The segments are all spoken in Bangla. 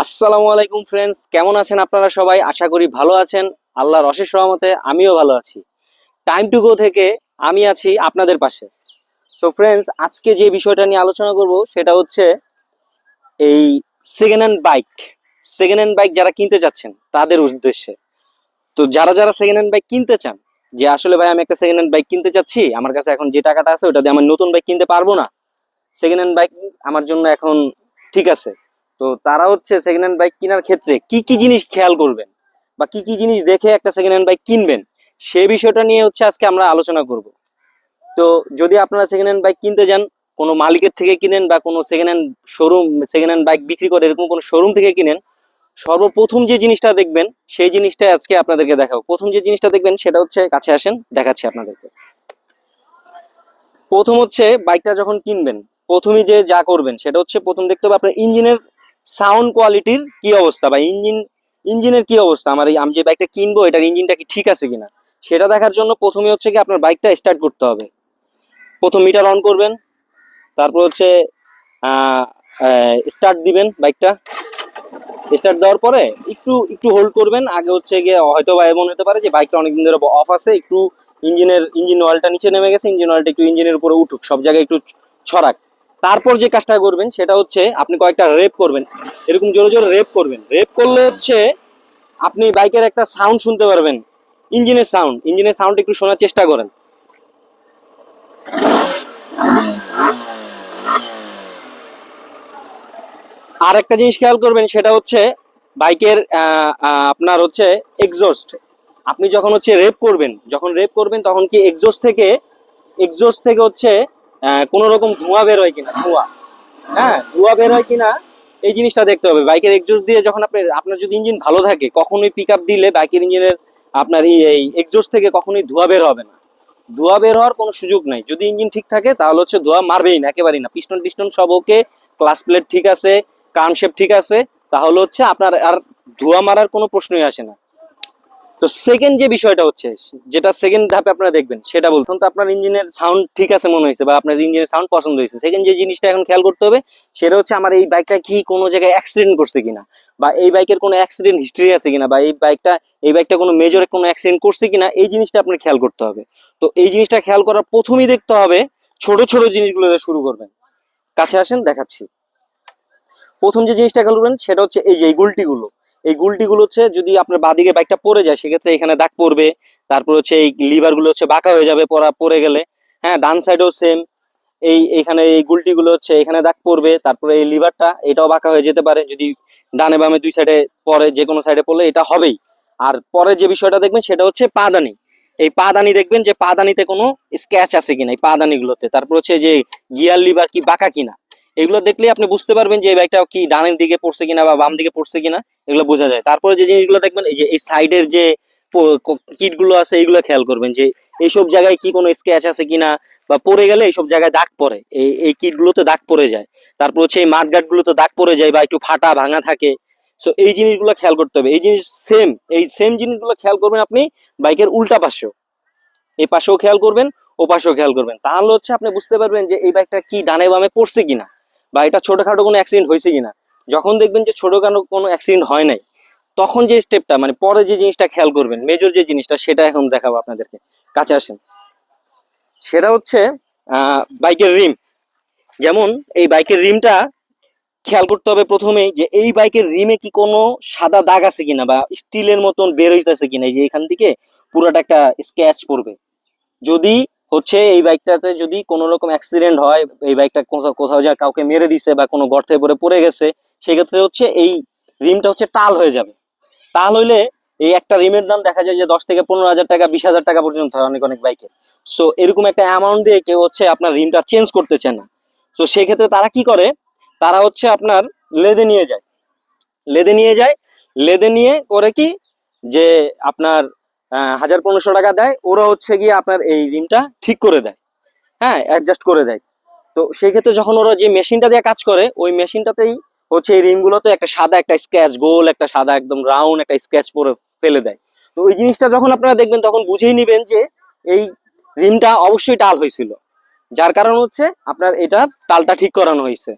আসসালামু আলাইকুম ফ্রেন্ডস, কেমন আছেন আপনারা সবাই? আশা করি ভালো আছেন। আল্লাহর অশেষ রহমতে আমিও ভালো আছি। টাইম টু গো থেকে আমি আছি আপনাদের পাশে। সো ফ্রেন্ডস, আজকে যে বিষয়টা নিয়ে আলোচনা করব সেটা হচ্ছে এই second hand bike. Second hand bike যারা কিনতে চাচ্ছেন তাদের উদ্দেশ্যে। তো যারা যারা সেকেন্ড হ্যান্ড বাইক কিনতে চান, যে আসলে ভাই আমি একটা সেকেন্ড হ্যান্ড বাইক কিনতে চাচ্ছি, আমার কাছে এখন যে টাকাটা আছে ওটা দিয়ে আমি নতুন বাইক কিনতে পারবো না, সেকেন্ড হ্যান্ড বাইক আমার জন্য এখন ঠিক আছে। তো তারা হচ্ছে সেকেন্ড হ্যান্ড বাইক কেনার ক্ষেত্রে কি কি জিনিস খেয়াল করবেন বা কি কি জিনিস দেখে একটা সেকেন্ড হ্যান্ড বাইক কিনবেন, সেই বিষয়টা নিয়ে হচ্ছে আজকে আমরা আলোচনা করব। তো যদি আপনারা সেকেন্ড হ্যান্ড বাইক কিনতে যান, কোনো মালিকের থেকে কিনেন বা কোনো second hand showroom, second hand bike বিক্রি করে এরকম কোনো শোরুম থেকে কিনেন, সর্বপ্রথম যে জিনিসটা দেখবেন সেই জিনিসটাই আজকে আপনাদেরকে দেখাবো। প্রথম যে জিনিসটা দেখবেন সেটা হচ্ছে, কাছে আসেন দেখাচ্ছি আপনাদেরকে। প্রথম হচ্ছে বাইকটা যখন কিনবেন, প্রথমেই যে যা করবেন সেটা হচ্ছে প্রথম দেখতে হবে আপনার ইঞ্জিনের সাউন্ড কোয়ালিটির কি অবস্থা, বা ইঞ্জিনের কি অবস্থা। আমি যে বাইকটা কিনবো এটার ইঞ্জিনটা কি ঠিক আছে কিনা সেটা দেখার জন্য প্রথমে হচ্ছে কি আপনার বাইকটা স্টার্ট করতে হবে। প্রথম মিটার অন করবেন, তারপর হচ্ছে স্টার্ট দিবেন বাইকটা। স্টার্ট দেওয়ার পরে একটু একটু হোল্ড করবেন। আগে হচ্ছে গিয়ে হয়তো বা এমন হতে পারে যে বাইকটা অনেকদিন ধরে অফ আছে, একটু ইঞ্জিন অয়েলটা নিচে নেমে গেছে, ইঞ্জিন অয়েলটা একটু ইঞ্জিনের উপরে উঠুক, সব জায়গায় একটু ছড়াক। তারপর যে কাজটা করবেন সেটা হচ্ছে আপনি কয়েকটা রেপ করবেন, এরকম জোরে জোরে রেপ করবেন। রেপ করলে হচ্ছে আপনি বাইকের একটা সাউন্ড শুনতে পারবেন, ইঞ্জিনের সাউন্ড একটু শোনার চেষ্টা করেন। আর একটা জিনিস খেয়াল করবেন সেটা হচ্ছে বাইকের আপনার হচ্ছে এক্সজস্ট। আপনি যখন হচ্ছে রেপ করবেন তখন কি এক্সজস্ট থেকে হচ্ছে কোনো রকম ধোঁয়া বের হয় কিনা, ধোঁয়া বের হয় কিনা এই জিনিসটা দেখতে হবে। বাইকের এক্সজস্ট দিয়ে যখন আপনার যদি ইঞ্জিন ভালো থাকে, কখনোই পিক আপ দিলে বাইকের ইঞ্জিনের আপনার এই এক্সজস্ট থেকে কখনোই ধোঁয়া বের হবে না। ধোঁয়া বের হওয়ার কোনো সুযোগ নাই। যদি ইঞ্জিন ঠিক থাকে তাহলে হচ্ছে ধোঁয়া মারবেই না, একেবারেই না। পিস্টন টিস্টন সব ওকে, ক্লাস প্লেট ঠিক আছে, কার্নশেপ ঠিক আছে, তাহলে হচ্ছে আপনার আর ধোঁয়া মারার কোনো প্রশ্নই আসে না। তো সেকেন্ড যে বিষয়টা হচ্ছে, যেটা সেকেন্ড ধাপে আপনারা দেখবেন সেটা বলতেন, তো আপনার ইঞ্জিনের সাউন্ড ঠিক আছে মনে হয়েছে বা আপনার ইঞ্জিনের সাউন্ড পছন্দ হয়েছে, সেকেন্ড যে জিনিসটা এখন খেয়াল করতে হবে সেটা হচ্ছে আমার এই বাইকটা কি কোনো জায়গায় অ্যাক্সিডেন্ট করছে কিনা, বা এই বাইকের কোনো অ্যাক্সিডেন্ট হিস্ট্রি আছে কিনা, বা এই বাইকটা কোনো মেজর কোনো অ্যাক্সিডেন্ট করছে কিনা, এই জিনিসটা আপনার খেয়াল করতে হবে। তো এই জিনিসটা খেয়াল করার প্রথমেই দেখতে হবে, ছোট ছোট জিনিসগুলো দিয়ে শুরু করবেন। কাছে আসেন দেখাচ্ছি। প্রথম যে জিনিসটা খেয়াল করবেন সেটা হচ্ছে এই যে এই গুলটিগুলো হচ্ছে, যদি আপনার বাঁদিকে বাইকটা পড়ে যায় সেক্ষেত্রে এখানে দাগ পড়বে। তারপর হচ্ছে এই লিভার গুলো হচ্ছে বাঁকা হয়ে যাবে পড়ে গেলে। হ্যাঁ, ডান সাইডেও সেম। এইখানে এই গুলটিগুলো হচ্ছে এখানে দাগ পড়বে। তারপরে এই লিভারটা এটাও বাঁকা হয়ে যেতে পারে যদি ডানে বামে দুই সাইডে পড়ে, যে কোনো সাইডে পড়লে এটা হবেই। আর পরে যে বিষয়টা দেখবেন সেটা হচ্ছে পাদানি। এই পাদানি দেখবেন যে পাদানিতে কোনো স্ক্র্যাচ আছে কিনা এই পাদানিগুলোতে। তারপর হচ্ছে যে গিয়ার লিভার কি বাঁকা কিনা, এগুলো দেখলে আপনি বুঝতে পারবেন যে এই বাইকটা কি ডানের দিকে পড়ছে কিনা বা বাম দিকে পড়ছে কিনা, এগুলো বোঝা যায়। তারপরে যে জিনিসগুলো দেখবেন, এই যে এই সাইডের যে কিট গুলো আছে এইগুলো খেয়াল করবেন যে এইসব জায়গায় কি কোনো স্ক্র্যাচ আছে কিনা, বা পড়ে গেলে এইসব জায়গায় দাগ পড়ে, এই কিট গুলোতে দাগ পড়ে যায়। তারপর হচ্ছে এই মাঠগাট গুলোতে দাগ পড়ে যায় বা একটু ফাটা ভাঙা থাকে। সো এই জিনিসগুলো খেয়াল করতে হবে। এই সেম জিনিসগুলো খেয়াল করবেন আপনি বাইকের উল্টা পাশেও, এই পাশেও খেয়াল করবেন, ও পাশেও খেয়াল করবেন। তাহলে হচ্ছে আপনি বুঝতে পারবেন যে এই বাইকটা কি ডানে বামে পড়ছে কিনা, বা এটা ছোটখাটো কোনো অ্যাক্সিডেন্ট হয়েছে কিনা। যখন দেখবেন যে ছোটখাটো কোনো অ্যাক্সিডেন্ট হয় নাই, তখন যে স্টেপটা মানে পরে যে জিনিসটা খেয়াল করবেন, মেজর যে জিনিসটা, সেটা এখন দেখাবো আপনাদেরকে। কাছে আসেন। সেটা হচ্ছে বাইকের রিম। যেমন এই বাইকের রিমটা খেয়াল করতে হবে প্রথমেই, যে এই বাইকের রিমে কি কোনো সাদা দাগ আছে কিনা বা স্টিলের মতন বের হইতেছে কিনা, এই যে এখান থেকে পুরোটা একটা স্ক্র্যাচ পড়বে। যদি হচ্ছে এই বাইকটাতে যদি কোনো রকম অ্যাক্সিডেন্ট হয়, এই বাইকটা কোথাও কোথাও যা কাউকে মেরে দিছে বা কোনো গর্তে পড়ে গেছে, সেক্ষেত্রে হচ্ছে এই রিমটা হচ্ছে টাল হয়ে যাবে। টাল হইলে এই একটা রিমের দাম দেখা যায় যে 10 থেকে 15 হাজার টাকা, 20 হাজার টাকা পর্যন্ত হয় অনেক অনেক বাইকে। সো এরকম একটা অ্যামাউন্ট দিয়ে কেউ হচ্ছে আপনার রিমটা চেঞ্জ করতে চায় না। তো সেক্ষেত্রে তারা কি করে, তারা হচ্ছে আপনার লেদে নিয়ে যায়। লেদে নিয়ে যায়, লেদে নিয়ে করে কি, যে আপনার 1000-1500 টাকা দেয়, ওরা হচ্ছে গিয়ে আপনার এই রিমটা ঠিক করে দেয়, হ্যাঁ, অ্যাডজাস্ট করে দেয়। তো সেই ক্ষেত্রে যখন ওরা যে মেশিনটা দিয়ে কাজ করে, ওই মেশিনটাতেই হচ্ছে এই রিমগুলোতে একটা সাদা একটা স্ক্র্যাচ, গোল একটা সাদা একদম রাউন্ড একটা স্ক্র্যাচ পরে ফেলে দেয়। তো ওই জিনিসটা যখন আপনারা দেখবেন তখন বুঝেই নিবেন যে এই রিমটা অবশ্যই টাল হয়েছিল, যার কারণ হচ্ছে আপনার এটার টালটা ঠিক করানো হয়েছে।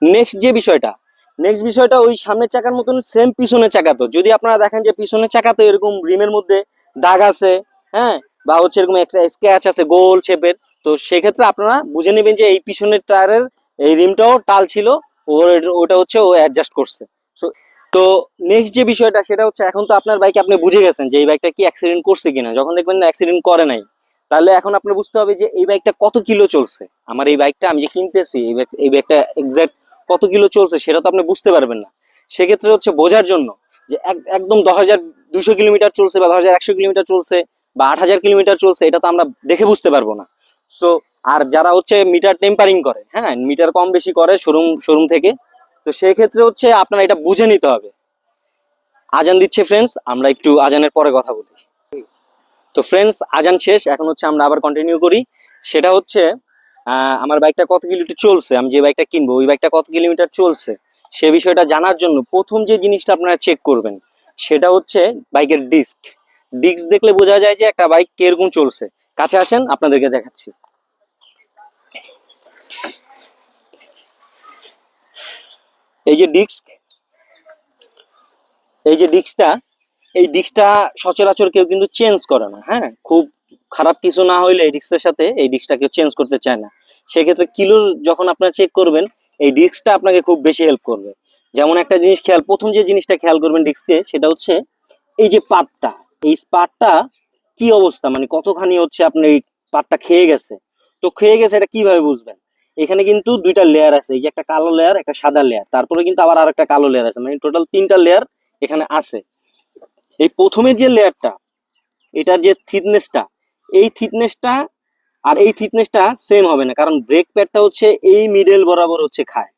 নেক্সট যে বিষয়টা, নেক্সট বিষয়টা ওই সামনের চাকার মতন সেম পিছনের চাকা, তো যদি আপনারা দেখেন যে পিছনের চাকাতে এরকম রিমের মধ্যে দাগ আছে, হ্যাঁ, বা হচ্ছে এরকম একটা স্ক্র্যাচ আছে গোল শেপের, তো সেক্ষেত্রে আপনারা বুঝে নেবেন যে এই পিছনের টায়ারের এই রিমটাও টাল ছিল, ওটা হচ্ছে ও অ্যাডজাস্ট করছে। So, তো নেক্সট যে বিষয়টা সেটা হচ্ছে, এখন তো আপনার বাইকে আপনি বুঝে গেছেন যে এই বাইকটা কি অ্যাক্সিডেন্ট করছে কিনা। যখন দেখবেন না অ্যাক্সিডেন্ট করে নাই, তাহলে এখন আপনার বুঝতে হবে যে এই বাইকটা কত কিলো চলছে। আমার এই বাইকটা আমি যে কিনতেছি, এই বাইকটা এক্সাক্ট কত কিলো চলছে সেটা তো আপনি বুঝতে পারবেন না। সেক্ষেত্রে হচ্ছে বোঝার জন্য যে একদম 10,200 কিলোমিটার চলছে বা 10,100 কিলোমিটার চলছে বা 8,000 কিলোমিটার চলছে, এটা তো আমরা দেখে বুঝতে পারবো না। সো আর যারা হচ্ছে মিটার টেম্পারিং করে, হ্যাঁ, মিটার কম বেশি করে শোরুম থেকে, তো সেই ক্ষেত্রে হচ্ছে আপনারা এটা বুঝে নিতে হবে। আজান দিচ্ছে ফ্রেন্ডস, আমরা একটু আজানের পরে কথা বলি। তো ফ্রেন্ডস, আজান শেষ, এখন হচ্ছে আমরা আবার কন্টিনিউ করি। সেটা হচ্ছে আমার বাইকটা কত কিলোমিটার চলছে, আমি যে বাইকটা কিনবো ওই বাইকটা কত কিলোমিটার চলছে সে বিষয়টা জানার জন্য প্রথম যে জিনিসটা আপনারা চেক করবেন সেটা হচ্ছে বাইকের ডিস্ক। ডিস্ক দেখলে বোঝা যায় যে একটা বাইক কিরকম চলছে। কাছে আসেন, আপনাদেরকে দেখাচ্ছি। এই যে ডিস্ক, এই যে ডিস্কটা, এই ডিস্কটা সচরাচর কেউ কিন্তু চেঞ্জ করে না। হ্যাঁ, খুব খারাপ কিছু না হইলে এই ডিস্কের সাথে এই ডিস্কটা কেউ চেঞ্জ করতে চায় না। সেক্ষেত্রে কিলোর যখন আপনারা চেক করবেন, এই ডিস্কটা আপনাকে খুব বেশি হেল্প করবে। যেমন একটা জিনিস খেয়াল, প্রথম যে জিনিসটা খেয়াল করবেন ডিস্কে, সেটা হচ্ছে এই যে পাতটা, এই স্পারটা কি অবস্থা, মানে কতখানি হচ্ছে আপনি এই পাতটা খেয়ে গেছে। তো খেয়ে গেছে এটা কিভাবে বুঝবেন? এখানে কিন্তু দুইটা লেয়ার আছে, এই যে একটা কালো লেয়ার, একটা সাদা লেয়ার, তারপরে কিন্তু আবার আর একটা কালো লেয়ার আছে, মানে টোটাল তিনটা লেয়ার এখানে আছে। এই প্রথমে যে লেয়ারটা, এটার যে থিকনেসটা, এই থিকনেসটা আর এই থিকনেসটা সেম হবে না, কারণ ব্রেক প্যাডটা হচ্ছে এই মিডল বরাবর হচ্ছে খায়,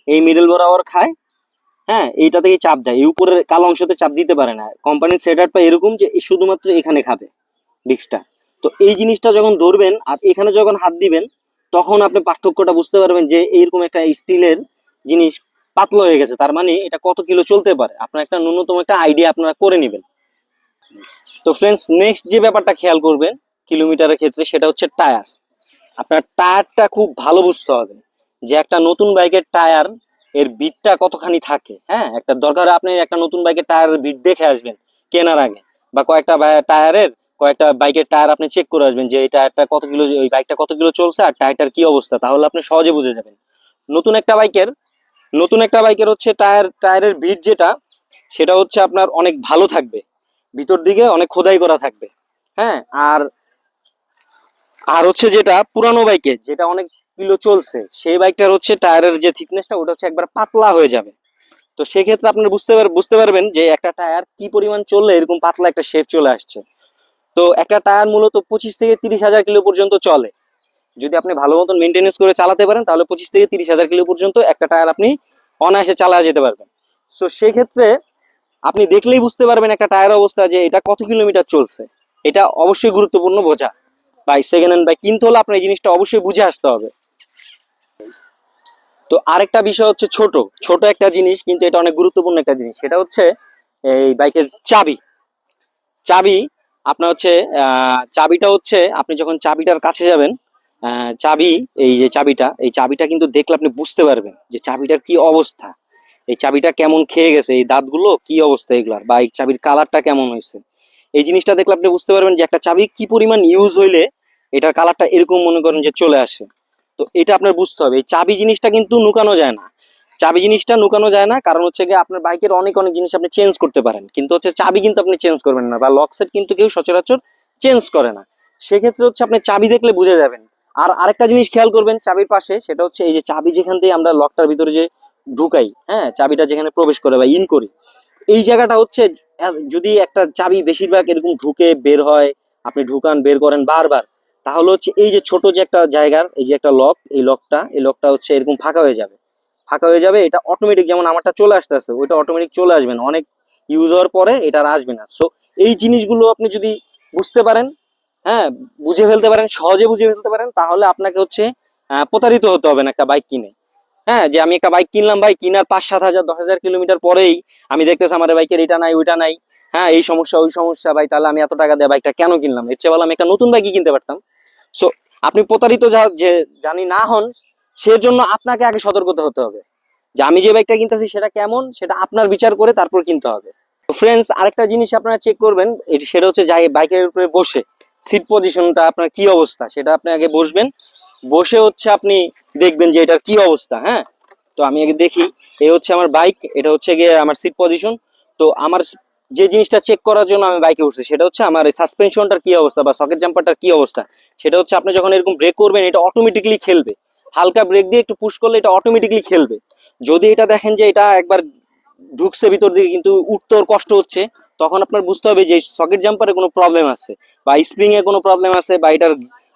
এই মিডল বরাবর খায়। হ্যাঁ, এইটা থেকে চাপ দেয়, এই উপরের কালো অংশতে চাপ দিতে পারে না। কোম্পানির সেটআপটা এরকম যে শুধুমাত্র এখানে খাবে ডিস্কটা। তো এই জিনিসটা যখন ধরবেন আর এখানে যখন হাত দিবেন, তখন আপনি পার্থক্যটা বুঝতে পারবেন যে এইরকম একটা স্টিলের জিনিস পাতলা হয়ে গেছে, তার মানে এটা কত কিলো চলতে পারে। আপনার একটা ন্যূনতম একটা আইডিয়া আপনারা করে নেবেন। তো ফ্রেন্ডস, নেক্সট যে ব্যাপারটা খেয়াল করবেন কিলোমিটারের ক্ষেত্রে, সেটা হচ্ছে টায়ার। আপনার টায়ারটা খুব ভালো বুঝতে হবে যে একটা নতুন বাইকের টায়ার এর বিটটা কতখানি থাকে। হ্যাঁ, একটা দরকার আপনি একটা নতুন বাইকের টায়ারের বিট দেখে আসবেন কেনার আগে, বা কয়েকটা বাইকের টায়ার আপনি চেক করে আসবেন যে এই টায়ারটা কত কিলো, ওই বাইকটা কত কিলো চলছে আর টায়ারটার কি অবস্থা, তাহলে আপনি সহজে বুঝে যাবেন। নতুন একটা বাইকের নতুন একটা বাইকের হচ্ছে টায়ারের বিট যেটা, সেটা হচ্ছে আপনার অনেক ভালো থাকবে, ভিতর দিকে অনেক খোদাই করা থাকবে। হ্যাঁ, আর আর হচ্ছে যেটা পুরানো বাইকে যেটা অনেক কিলো চলছে, সেই বাইকটার হচ্ছে টায়ারের যে থিকনেসটা ওটা হচ্ছে একবার পাতলা হয়ে যাবে। তো সেক্ষেত্রে আপনারা বুঝতে পারবেন যে একটা টায়ার কি পরিমাণ চললে এরকম পাতলা একটা শেপ চলে আসছে। তো একটা টায়ার মূলত 25 থেকে 30 হাজার কিলো পর্যন্ত চলে। যদি আপনি ভালো মতন মেনটেনেন্স করে চালাতে পারেন, তাহলে 25 থেকে 30 হাজার কিলো পর্যন্ত একটা টায়ার আপনি অনায়াসে চালা যেতে পারবেন। তো সেক্ষেত্রে আপনি দেখলেই বুঝতে পারবেন একটা টায়ার অবস্থা যে এটা কত কিলোমিটার চলছে। এটা অবশ্যই গুরুত্বপূর্ণ বোঝা। বাইক সেকেন্ড হ্যান্ড বাইক কিনতে হলে আপনার এই জিনিসটা অবশ্যই বুঝে আসতে হবে। তো আরেকটা বিষয় হচ্ছে ছোট ছোট একটা জিনিস, কিন্তু এটা অনেক গুরুত্বপূর্ণ একটা জিনিস, সেটা হচ্ছে এই বাইকের চাবি। চাবি আপনার হচ্ছে চাবিটা হচ্ছে আপনি যখন চাবিটার কাছে যাবেন, চাবি, এই যে চাবিটা, এই চাবিটা কিন্তু দেখলে আপনি বুঝতে পারবেন যে চাবিটার কি অবস্থা, এই চাবিটা কেমন খেয়ে গেছে, এই দাঁতগুলো কি অবস্থা এগুলার, বা এই চাবির কালারটা কেমন হয়েছে। এই জিনিসটা দেখলে আপনি বুঝতে পারবেন যে একটা চাবি কি পরিমাণ ইউজ হইলে এটার কালারটা এরকম মনে করেন যে চলে আসে। তো এটা আপনার বুঝতে হবে, এই চাবি জিনিসটা কিন্তু নুকানো যায় না। চাবি জিনিসটা নুকানো যায় না, কারণ হচ্ছে গিয়ে আপনার বাইকের অনেক অনেক জিনিস আপনি চেঞ্জ করতে পারেন, কিন্তু হচ্ছে চাবি কিন্তু আপনি চেঞ্জ করবেন না, বা লক সেট কিন্তু কেউ সচরাচর চেঞ্জ করে না। সেক্ষেত্রে হচ্ছে আপনি চাবি দেখলে বুঝে যাবেন। আর আরেকটা জিনিস খেয়াল করবেন চাবির পাশে, সেটা হচ্ছে এই যে চাবি যেখান থেকে আমরা লকটার ভিতরে যে ঢুকাই, হ্যাঁ, চাবিটা যেখানে প্রবেশ করে বা ইন করি, এই জায়গাটা হচ্ছে যদি একটা চাবি বেশিরভাগ এরকম ঢুকে বের হয়, আপনি ঢুকান বের করেন বারবার, তাহলে হচ্ছে এই যে ছোট যে একটা জায়গার এই যে একটা লক, এই লকটা হচ্ছে এরকম ফাঁকা হয়ে যাবে। ফাঁকা হয়ে যাবে, এটা অটোমেটিক, যেমন আমারটা চলে আসতেছে ওইটা অটোমেটিক চলে আসবে না, অনেক ইউজ হওয়ার পরে এটা আর আসবে না। সো এই জিনিসগুলো আপনি যদি বুঝতে পারেন, হ্যাঁ, বুঝে ফেলতে পারেন, সহজে বুঝে ফেলতে পারেন, তাহলে আপনাকে হচ্ছে প্রতারিত হতে হবে না একটা বাইক কিনে। হ্যাঁ, যে আমি একটা বাইক কিনলাম, ভাই কিনার 5-7 হাজার 10,000 কিলোমিটার পরেই আমি দেখতেছি আমার বাইকের এটা নাই ওইটা নাই, হ্যাঁ, এই সমস্যা ওই সমস্যা, ভাই তাহলে আমি এত টাকা দিয়ে বাইকটা কেন কিনলাম, এর চেয়ে ভালো আমি একটা নতুন বাইকই কিনতে পারতাম। সো আপনি প্রতারিত যে জানি না হন, সেজন্য আপনাকে আগে সতর্কতা হতে হবে। যে আমি যে বাইকটা কিনতেছি সেটা কেমন, সেটা আপনার বিচার করে তারপর কিনতে হবে। তো ফ্রেন্ডস, আরেকটা জিনিস আপনারা চেক করবেন, সেটা হচ্ছে যাই বাইকের উপরে বসে সিট পজিশনটা আপনার কি অবস্থা, সেটা আপনি আগে বসবেন। বসে হচ্ছে আপনি দেখবেন যে এটার কি অবস্থা। হ্যাঁ, তো আমি আগে দেখি, এই হচ্ছে আমার বাইক, এটা হচ্ছে গিয়ে আমার সিট পজিশন। তো আমার যে জিনিসটা চেক করার জন্য আমি বাইকে উঠছি সেটা হচ্ছে আমার এই সাসপেনশনটার কি অবস্থা বা সকেট জাম্পারটার কি অবস্থা। সেটা হচ্ছে আপনি যখন এরকম ব্রেক করবেন এটা অটোমেটিক্যালি খেলবে, হালকা ব্রেক দিয়ে একটু পুশ করলে এটা অটোমেটিক্যালি খেলবে। যদি এটা দেখেন যে এটা একবার ঢুকছে ভিতর দিকে কিন্তু উঠতে ওর কষ্ট হচ্ছে, তখন আপনার বুঝতে হবে যে সকেট জাম্পারে কোনো প্রবলেম আছে বা স্প্রিং এ কোনো প্রবলেম আছে বা এটার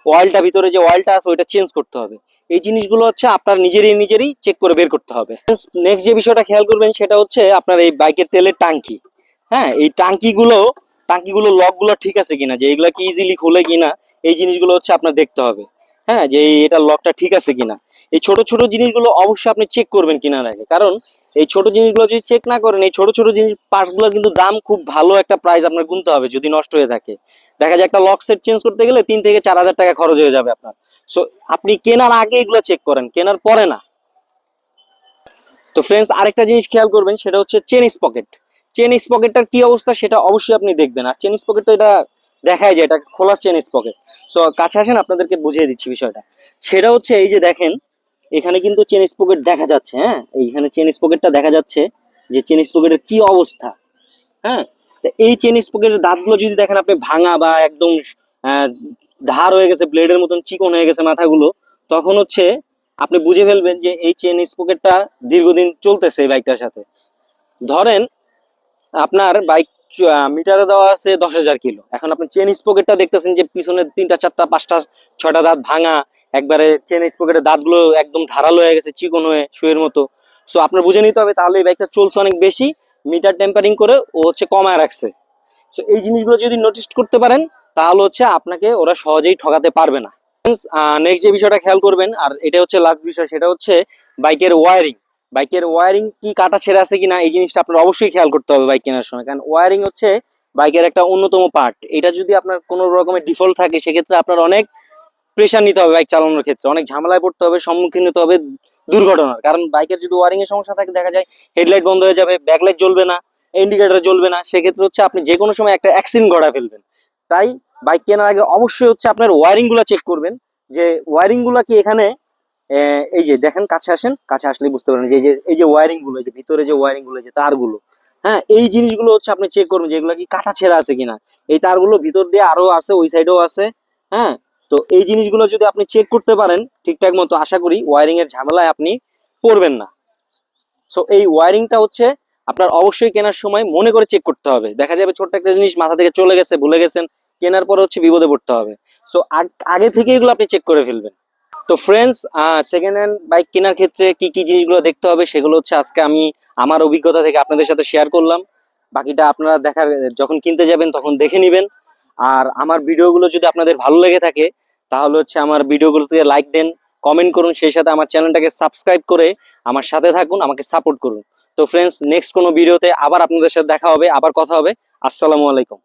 অয়েলটা ভিতরে যে অয়েলটা আছে ওইটা চেঞ্জ করতে হবে। এই জিনিসগুলো হচ্ছে আপনার নিজেরই চেক করে বের করতে হবে। নেক্সট যে বিষয়টা খেয়াল করবেন সেটা হচ্ছে আপনার এই বাইকের তেলের টাঙ্কি। হ্যাঁ, এই টাঙ্কিগুলো লকগুলো ঠিক আছে কিনা, যে এগুলা কি ইজিলি খুলে কিনা, এই জিনিসগুলো হচ্ছে আপনার দেখতে হবে। হ্যাঁ, যে এটা লকটা ঠিক আছে কিনা, এই ছোট ছোট জিনিসগুলো অবশ্যই আপনি চেক করবেন কিনার আগে। কারণ এই ছোট জিনিসগুলো যদি চেক না করেন, এই ছোট ছোট জিনিস পার্টস গুলো কিন্তু দাম খুব ভালো একটা প্রাইস আপনার গুনতে হবে যদি নষ্ট হয়ে থাকে। দেখা যায় একটা লক সেট চেঞ্জ করতে গেলে 3 থেকে 4 হাজার টাকা খরচ হয়ে যাবে আপনার। সো আপনি কেনার আগে এগুলো চেক করেন, কেনার পরে না। তো ফ্রেন্ডস, আরেকটা জিনিস খেয়াল করবেন সেটা হচ্ছে চেন স্পকেট। চেন স্পকেটটার কি অবস্থা সেটা অবশ্যই আপনি দেখবেন। আর চেন স্পকেট তো এটা দেখায় যে এটা খোলা চেন স্পকেট। সো কাছে আসেন, আপনাদেরকে বুঝিয়ে দিচ্ছি বিষয়টা। সেটা হচ্ছে এই যে দেখেন, এখানে কিন্তু চেন স্পকেট দেখা যাচ্ছে। হ্যাঁ, এইখানে চেন স্পকেটটা দেখা যাচ্ছে যে চেন স্পকেটের কি অবস্থা। হ্যাঁ, তো এই চেন স্পকেটের দাঁতগুলো যদি দেখেন আপনি ভাঙা বা একদম আহ, ধার হয়ে গেছে, ব্লেডের মতন চিকন হয়ে গেছে মাথাগুলো, তখন হচ্ছে আপনি বুঝে ফেলবেন যে এই চেন স্পকেটটা দীর্ঘদিন চলতেছে এই বাইকটার সাথে। ধরেন আপনার বাইক মিটারে দেওয়া আছে 10,000 কিলো, এখন আপনি চেন স্পকেটটা দেখতেছেন যে পিছনে 3টা 4টা 5টা 6টা দাঁত ভাঙা, একবারে চেন স্পকেটের দাঁতগুলো একদম ধারালো হয়ে গেছে, চিকন হয়ে শুয়ের মতো। সো আপনার বুঝে নিতে হবে তাহলে এই বাইকটা চলছে অনেক বেশি, মিটার টেম্পারিং করে ও হচ্ছে কমায় রাখছে। সো এই জিনিসগুলো যদি নোটিস করতে পারেন তাহলে হচ্ছে আপনাকে ওরা সহজেই ঠকাতে পারবে না। নেক্সট যে বিষয়টা খেয়াল করবেন, আর এটা হচ্ছে লাস্ট বিষয়, সেটা হচ্ছে বাইকের ওয়ারিং। বাইকের ওয়ারিং কি কাটা ছেঁড়া আছে কিনা এই জিনিসটা আপনার অবশ্যই খেয়াল করতে হবে বাইক কেনার সময়। কারণ ওয়ারিং হচ্ছে বাইকের একটা অন্যতম পার্ট। এটা যদি আপনার কোনো রকমের ডিফল্ট থাকে সেক্ষেত্রে আপনার অনেক প্রেশার নিতে হবে বাইক চালানোর ক্ষেত্রে, অনেক ঝামেলায় পড়তে হবে, সম্মুখীন হতে হবে দুর্ঘটনার। কারণ বাইকের যদি ওয়ারিং এর সমস্যা থাকে দেখা যায় হেডলাইট বন্ধ হয়ে যাবে, ব্যাকলাইট জ্বলবে না, ইন্ডিকেটর জ্বলবে না, সেক্ষেত্রে হচ্ছে আপনি যে কোনো সময় একটা অ্যাক্সিডেন্ট ঘটা ফেলবেন। তাই বাইক কেনার আগে অবশ্যই হচ্ছে আপনার ওয়ারিং গুলা চেক করবেন, যে ওয়ারিং গুলা কি এখানে এই যে দেখেন, কাছে আসেন, কাছে আসলে বুঝতে পারবেন যে এই যে ওয়ারিং গুলো, যে ভিতরে যে ওয়ারিং গুলো, যে তারগুলো, হ্যাঁ এই জিনিসগুলো হচ্ছে আপনি চেক করবেন যে এগুলো কি কাটা ছেঁড়া আছে কিনা। এই তারগুলো ভিতর দিয়ে আরো আছে, ওই সাইডেও আছে। হ্যাঁ, তো এই জিনিসগুলো যদি আপনি চেক করতে পারেন ঠিকঠাক মতো, আশা করি ওয়ারিং এর ঝামেলায় আপনি পড়বেন না। সো এই ওয়ারিংটা হচ্ছে আপনার অবশ্যই কেনার সময় মনে করে চেক করতে হবে। দেখা যাবে ছোট্ট একটা জিনিস মাথা থেকে চলে গেছে, ভুলে গেছেন, কেনার পর হচ্ছে বিপদে পড়তে হবে। সো আগে থেকে এগুলো আপনি চেক করে ফেলবেন। তো ফ্রেন্ডস, সেকেন্ড হ্যান্ড বাইক কেনার ক্ষেত্রে কি কি জিনিসগুলো দেখতে হবে সেগুলো হচ্ছে আজকে আমি আমার অভিজ্ঞতা থেকে আপনাদের সাথে শেয়ার করলাম। বাকিটা আপনারা দেখার যখন কিনতে যাবেন তখন দেখে নেবেন। আর আমার ভিডিওগুলো যদি আপনাদের ভালো লেগে থাকে তাহলে হচ্ছে আমার ভিডিওগুলোতে লাইক দেন, কমেন্ট করুন, সেই সাথে আমার চ্যানেলটাকে সাবস্ক্রাইব করে আমার সাথে থাকুন, আমাকে সাপোর্ট করুন। তো ফ্রেন্ডস, নেক্সট কোনো ভিডিওতে আবার আপনাদের সাথে দেখা হবে, আবার কথা হবে। আসসালামু আলাইকুম।